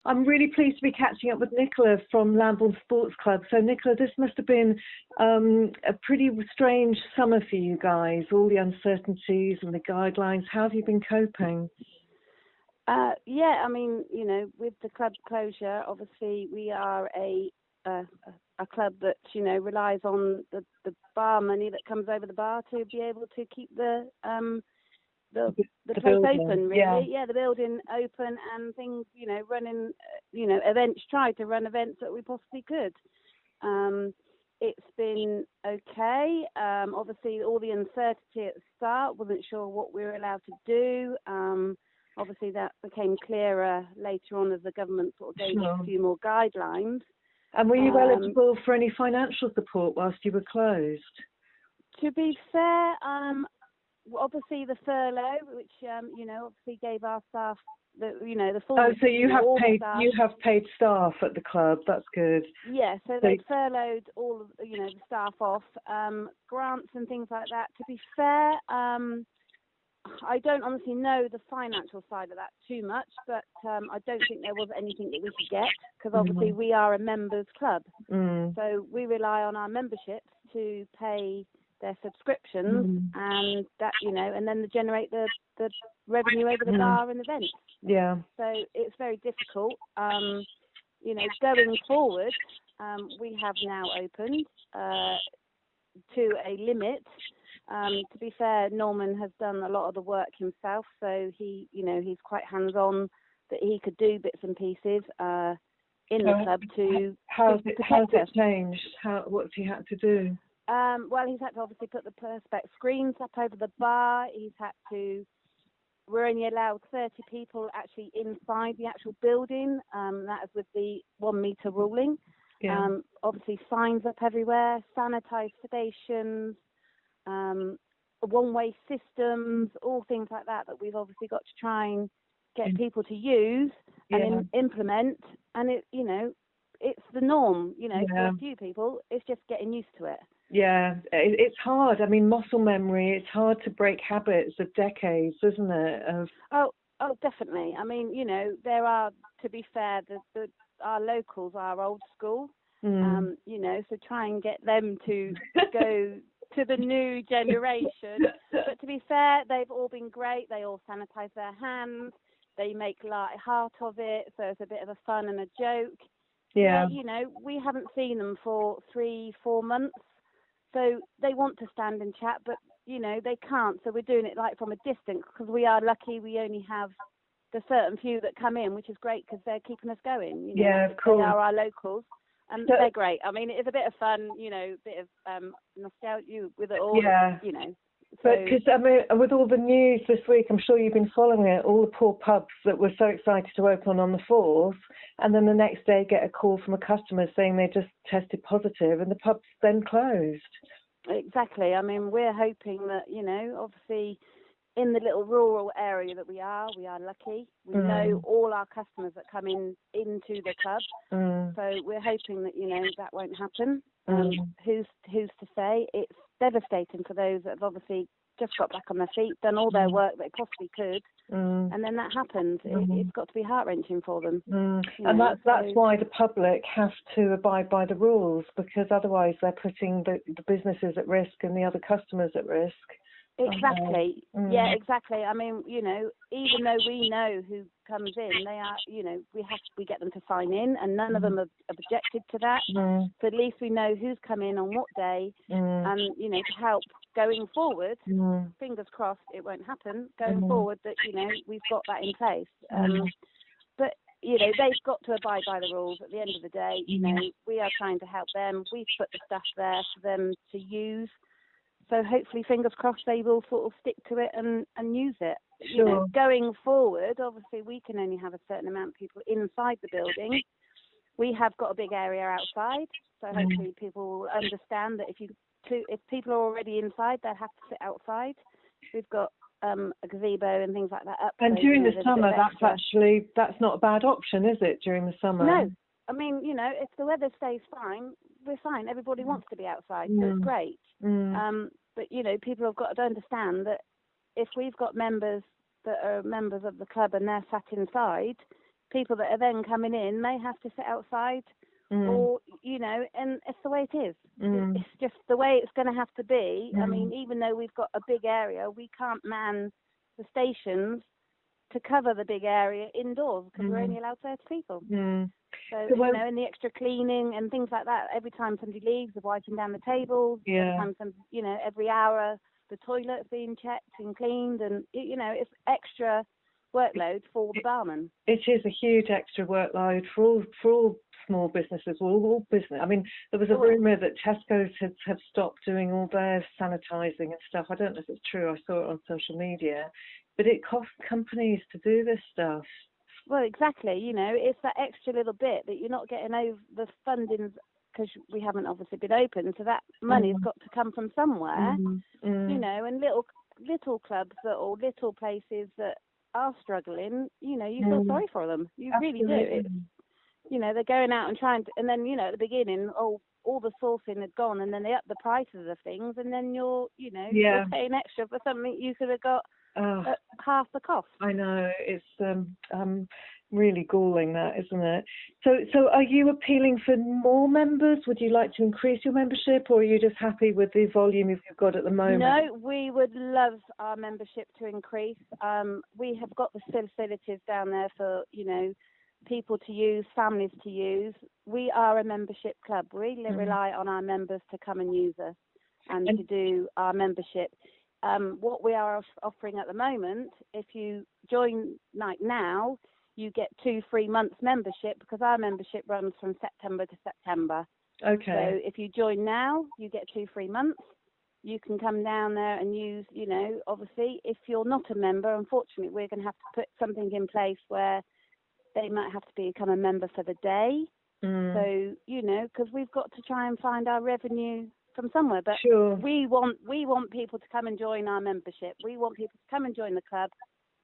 I'm really pleased to be catching up with Nicola from Lambourn Sports Club. So, Nicola, this must have been a pretty strange summer for you guys, all the uncertainties and the guidelines. How have you been coping? Yeah, I mean, with the club closure, obviously we are a club that relies on the bar money that comes over the bar to be able to keep the place open, really. Yeah, the building open and things, running, events. Tried to run events that we possibly could. It's been okay. Obviously, all the uncertainty at the start, wasn't sure what we were allowed to do. Obviously, that became clearer later on as the government sort of gave us a few more guidelines. And were you eligible for any financial support whilst you were closed? To be fair, obviously the furlough, which obviously gave our staff the full. Oh, so you have paid staff at the club. That's good. Yeah, so they furloughed all of the staff off, grants and things like that. To be fair, I don't honestly know the financial side of that too much, but I don't think there was anything that we could get because obviously we are a members club, so we rely on our memberships to pay their subscriptions and that and then generate the revenue over the bar and events. Yeah. So it's very difficult. Going forward, we have now opened to a limit. To be fair, Norman has done a lot of the work himself, so he's quite hands-on. That he could do bits and pieces in the club to. How's it changed? What's he had to do? Well, he's had to obviously put the perspex screens up over the bar. We're only allowed 30 people actually inside the actual building. That is with the 1 meter ruling. Yeah. Obviously signs up everywhere, sanitised stations, one-way systems, all things like that we've obviously got to try and get people to use and implement. And it's the norm, for a few people. It's just getting used to it. Yeah, it's hard. I mean, muscle memory, it's hard to break habits of decades, isn't it? Oh, definitely. I mean, there are, to be fair, our locals are old school, so try and get them to go to the new generation. But to be fair, they've all been great. They all sanitize their hands. They make light heart of it, so it's a bit of a fun and a joke. Yeah. We haven't seen them for 3-4 months. So they want to stand and chat, but, they can't. So we're doing it like from a distance because we are lucky we only have the certain few that come in, which is great because they're keeping us going. Yeah, of course. They are our locals and they're great. I mean, it's a bit of fun, a bit of nostalgia with it all, Yeah. So, but because, with all the news this week, I'm sure you've been following it, all the poor pubs that were so excited to open on the 4th, and then the next day get a call from a customer saying they just tested positive, and the pubs then closed. Exactly. I mean, we're hoping that, obviously in the little rural area that we are lucky. We know all our customers that come into the club. So we're hoping that, that won't happen. Who's to say? It's devastating for those that have obviously just got back on their feet, done all their work they possibly could, and then that happens. It's got to be heart-wrenching for them. And that's why the public have to abide by the rules, because otherwise they're putting the businesses at risk and the other customers at risk. Exactly. Yeah, exactly. I mean, even though we know who comes in, they are, we get them to sign in, and none of them have objected to that. So at least we know who's come in on what day, and to help going forward. Fingers crossed it won't happen going forward. That we've got that in place. But they've got to abide by the rules. At the end of the day, we are trying to help them. We've put the stuff there for them to use. So hopefully, fingers crossed, they will sort of stick to it and use it. Sure. Going forward, obviously, we can only have a certain amount of people inside the building. We have got a big area outside, so hopefully people will understand that if people are already inside, they'll have to sit outside. We've got a gazebo and things like that up. And during the summer, that's not a bad option, is it? During the summer? No. I mean, if the weather stays fine, we're fine. Everybody wants to be outside, so it's great. But, people have got to understand that if we've got members that are members of the club and they're sat inside, people that are then coming in may have to sit outside, or and it's the way it is. It's just the way it's going to have to be. I mean, even though we've got a big area, we can't man the stations to cover the big area indoors because we're only allowed 30 people. So, and the extra cleaning and things like that, every time somebody leaves, they're wiping down the tables, every time every hour the toilet's being checked and cleaned, and, it's extra workload for the barman. It is a huge extra workload for all small businesses, all business. I mean, there was a rumour that Tesco's have stopped doing all their sanitising and stuff. I don't know if it's true. I saw it on social media. But it costs companies to do this stuff. Well, exactly. It's that extra little bit that you're not getting over the funding because we haven't obviously been open. So that money's got to come from somewhere, and little clubs or little places that are struggling, you feel sorry for them. You really do. It's, they're going out and trying to, and then, at the beginning, all the sourcing had gone, and then they up the prices of things, and then you're paying extra for something you could have got at half the cost. I know, it's really galling, that, isn't it? So are you appealing for more members? Would you like to increase your membership, or are you just happy with the volume you've got at the moment? No, we would love our membership to increase. We have got the facilities down there for, people to use, families to use. We are a membership club. We rely on our members to come and use us and to do our membership. What we are offering at the moment, if you join now, you get 2 free months membership, because our membership runs from September to September. Okay. So if you join now, you get 2 free months. You can come down there and use, obviously, if you're not a member, unfortunately, we're going to have to put something in place where they might have to become a member for the day. So, because we've got to try and find our revenue from somewhere. But we want people to come and join our membership. We want people to come and join the club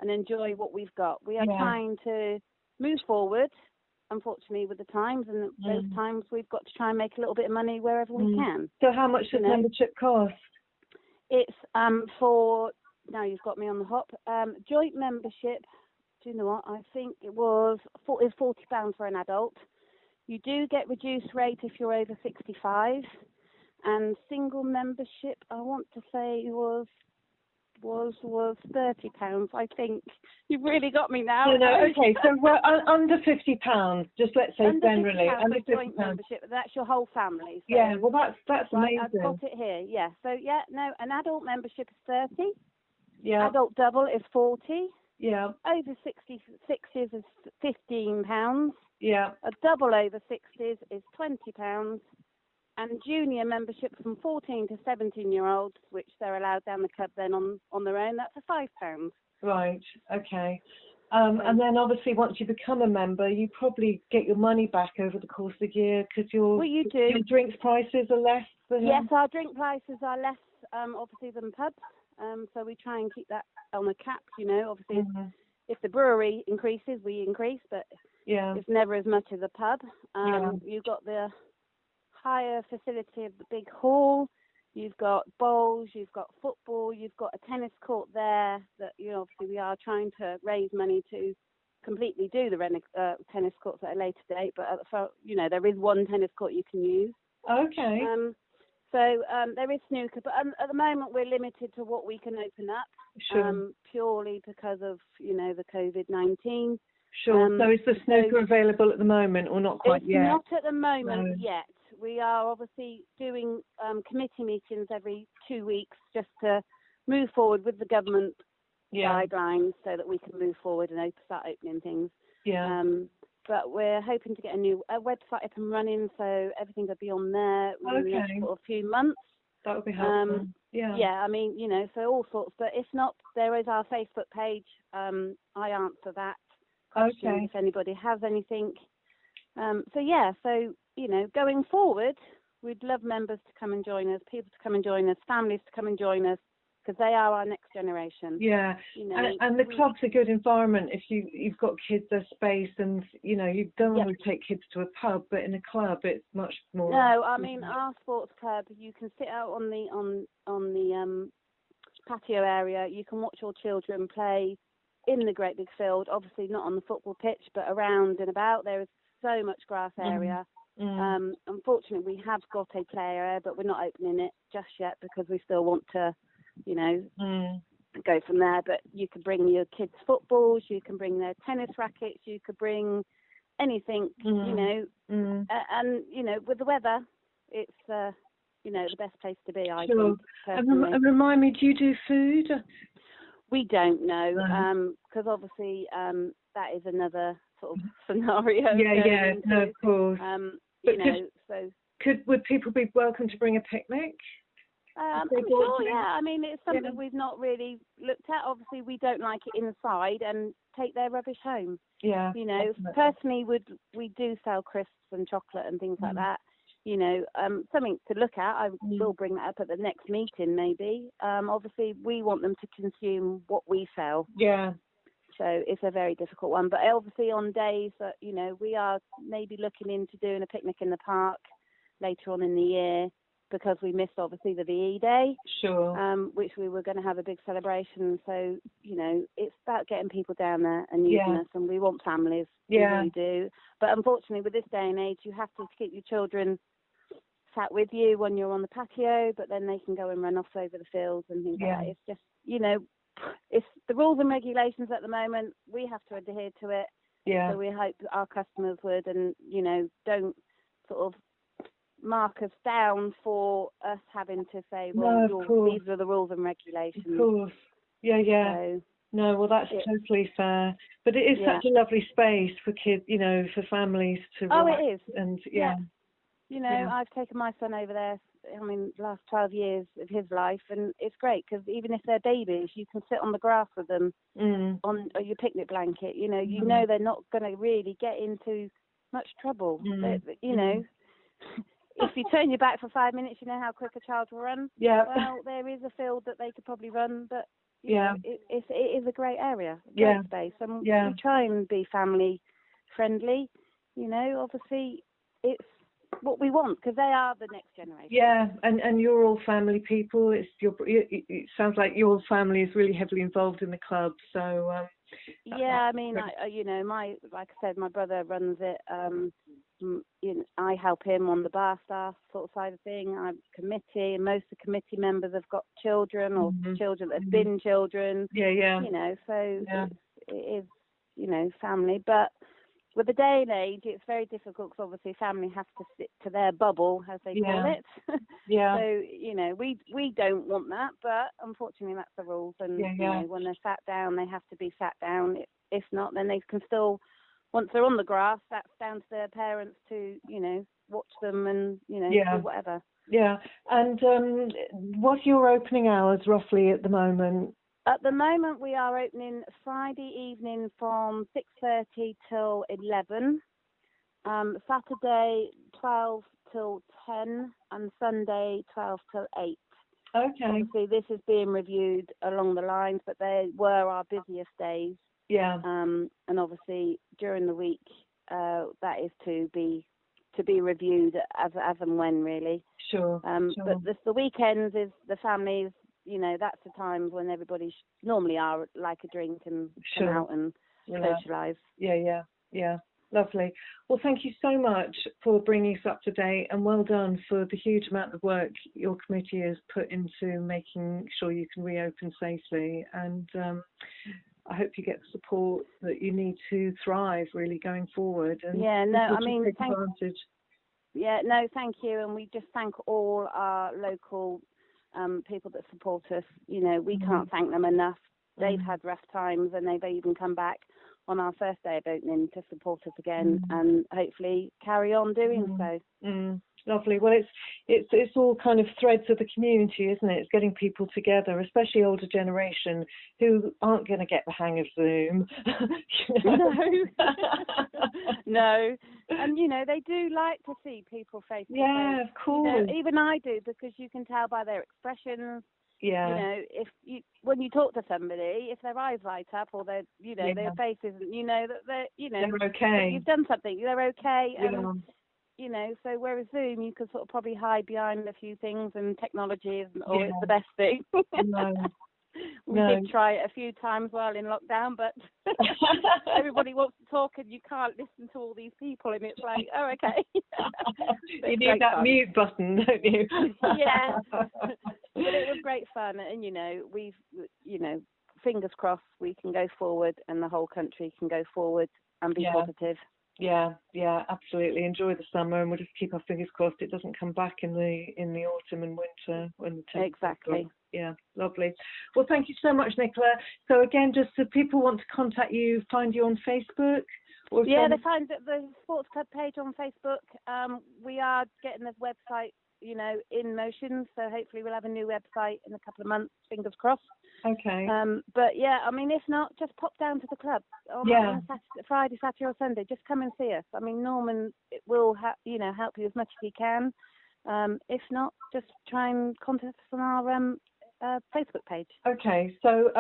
and enjoy what we've got. We are trying to move forward, unfortunately, with the times, and those times we've got to try and make a little bit of money wherever we can. So how much does membership cost? It's for, now you've got me on the hop, joint membership. Do you know what? I think it was £40 for an adult. You do get reduced rate if you're over 65, and single membership, I want to say, was £30. I think you've really got me now. No, okay. So we're under £50. Just let's say under generally £50 under joint membership. That's your whole family. So, yeah. Well, that's amazing. I've got it here. Yeah. So an adult membership is 30. Yeah. Adult double is 40. Yeah. Over 66s is £15. Yeah. A double over 60s is £20. And junior membership from 14 to 17-year-olds, which they're allowed down the club then on their own, that's a £5. Right. Okay. And then obviously once you become a member, you probably get your money back over the course of the year, because your drinks prices are less than... Yes, our drink prices are less, obviously, than pubs. So we try and keep that on a cap, obviously. If the brewery increases, we increase, but it's never as much as a pub. You've got the higher facility of the big hall, you've got bowls, you've got football, you've got a tennis court there that, obviously we are trying to raise money to completely do the tennis courts at a later date, but there is one tennis court you can use. Okay. So there is snooker, but at the moment we're limited to what we can open up, purely because of, the COVID-19. Sure. So is the snooker available at the moment, or not quite yet? It's not at the moment yet. We are obviously doing committee meetings every 2 weeks just to move forward with the government guidelines so that we can move forward and start opening things. Yeah. But we're hoping to get a website up and running, so everything will be on there in the next a few months. That would be helpful. Yeah, I mean, so all sorts. But if not, there is our Facebook page. I answer that question if anybody has anything. Going forward, we'd love members to come and join us, people to come and join us, families to come and join us, because they are our next generation. Yeah, and the club's a good environment if you've got kids, there's space, and you don't want to take kids to a pub, but in a club it's much more. No, I mean our sports club, you can sit out on the patio area, you can watch your children play in the great big field, obviously not on the football pitch, but around and about. There is so much grass area. Unfortunately, we have got a play area, but we're not opening it just yet because we still want to, you know, go from there. But you could bring your kids' footballs, you can bring their tennis rackets, you could bring anything, you know, and, you know, with the weather, it's, you know, the best place to be, I think, personally. And remind me, do you do food? We don't know, because obviously that is another sort of scenario. Yeah, no, of course. You know, so would people be welcome to bring a picnic? I'm sure, yeah. I mean, it's something we've not really looked at. Obviously, we don't like it inside and take their rubbish home. Yeah. You know, personally, we do sell crisps and chocolate and things like that. You know, something to look at. I will bring that up at the next meeting, maybe. Obviously, we want them to consume what we sell. Yeah. So it's a very difficult one. But obviously, on days that, you know, we are maybe looking into doing a picnic in the park later on in the year, because we missed obviously the VE Day, which we were going to have a big celebration. So, you know, it's about getting people down there and using us, and we want families. Yeah. We really do. But unfortunately, with this day and age, you have to keep your children sat with you when you're on the patio, but then they can go and run off over the fields and things like that. It's just, you know, it's the rules and regulations at the moment. We have to adhere to it. Yeah. So we hope our customers would, and, you know, don't sort of mark us down for us having to say, well, these are the rules and regulations. Of course. Yeah. So, no, well, that's totally fair. But it is such a lovely space for kids, you know, for families to relax. It is. And, you know, I've taken my son over there, I mean, the last 12 years of his life, and it's great because even if they're babies, you can sit on the grass with them on your picnic blanket. You know, they're not going to really get into much trouble. You know, if you turn your back for 5 minutes, you know how quick a child will run. Yeah. Well, there is a field that they could probably run, but you know, it is a great area, great space, and we try and be family friendly. You know, obviously, it's what we want because they are the next generation. Yeah, and you're all family people. It sounds like your family is really heavily involved in the club. So I mean, you know, like I said, my brother runs it. You know, I help him on the bar staff sort of side of thing. I'm committee, and most of the committee members have got children or children that have been children. Yeah. You know, so it is, you know, family, but. With the day and age, it's very difficult because obviously family have to stick to their bubble, as they call it. So, you know, we don't want that, but unfortunately that's the rules. And, you know, when they're sat down, they have to be sat down. If not, then they can still, once they're on the grass, that's down to their parents to, you know, watch them and, you know, do whatever. Yeah. And what are your opening hours roughly at the moment? At the moment, we are opening Friday evening from 6:30 till 11, Saturday 12 till 10, and Sunday 12 till 8. Okay. Obviously, this is being reviewed along the lines, but they were our busiest days. Yeah. And obviously, during the week, that is to be reviewed as and when, really. Sure. But the weekends is the families. You know, that's the times when everybody normally are like a drink and come out and socialise. Yeah. Lovely. Well, thank you so much for bringing us up to date, and well done for the huge amount of work your committee has put into making sure you can reopen safely. And I hope you get the support that you need to thrive really going forward. And thank you. And we just thank all our local people that support us. You know, we can't thank them enough. They've had rough times, and they've even come back on our first day of opening to support us again, and hopefully carry on doing so. Lovely. Well, it's all kind of threads of the community, isn't it? It's getting people together, especially older generation who aren't going to get the hang of Zoom. No. And, you know, they do like to see people face to face. Yeah, of course. You know, even I do, because you can tell by their expressions. Yeah. You know, when you talk to somebody, if their eyes light up or their, you know, their face isn't, you know that they're, you know, they're okay. You've done something. They're okay. And, you know, so whereas Zoom, you could sort of probably hide behind a few things, and technology isn't always the best thing. We did try it a few times while in lockdown, but everybody wants to talk and you can't listen to all these people, and it's like, oh, okay. You need that mute button, don't you? Yeah. But it was great fun, and we've fingers crossed we can go forward and the whole country can go forward and be positive. Yeah, absolutely. Enjoy the summer, and we'll just keep our fingers crossed it doesn't come back in the autumn and winter when the temperatures exactly. go. Yeah, lovely. Well, thank you so much, Nicola. So again, just so people want to contact you, find you on Facebook? They find the sports club page on Facebook. We are getting the website, in motion, so hopefully we'll have a new website in a couple of months, fingers crossed. Okay. But if not, just pop down to the club on Friday, Saturday or Sunday. Just come and see us. Norman will help you as much as he can. If not, just try and contact us on our Facebook page. Okay, so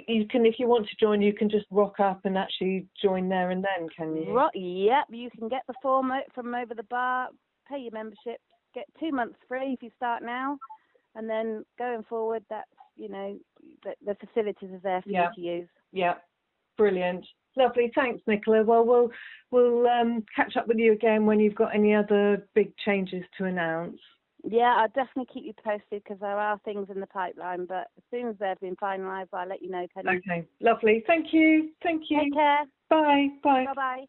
you can, if you want to join, you can just rock up and actually join there and then, can you? Right. Yep. You can get the form from over the bar, pay your membership, get 2 months free if you start now, and then going forward, that's the facilities are there for you to use. Yeah, brilliant, lovely. Thanks, Nicola. Well, we'll catch up with you again when you've got any other big changes to announce. Yeah, I'll definitely keep you posted because there are things in the pipeline, but as soon as they've been finalised, I'll let you know, Penny. Okay, lovely. Thank you. Take care. Bye. Bye-bye.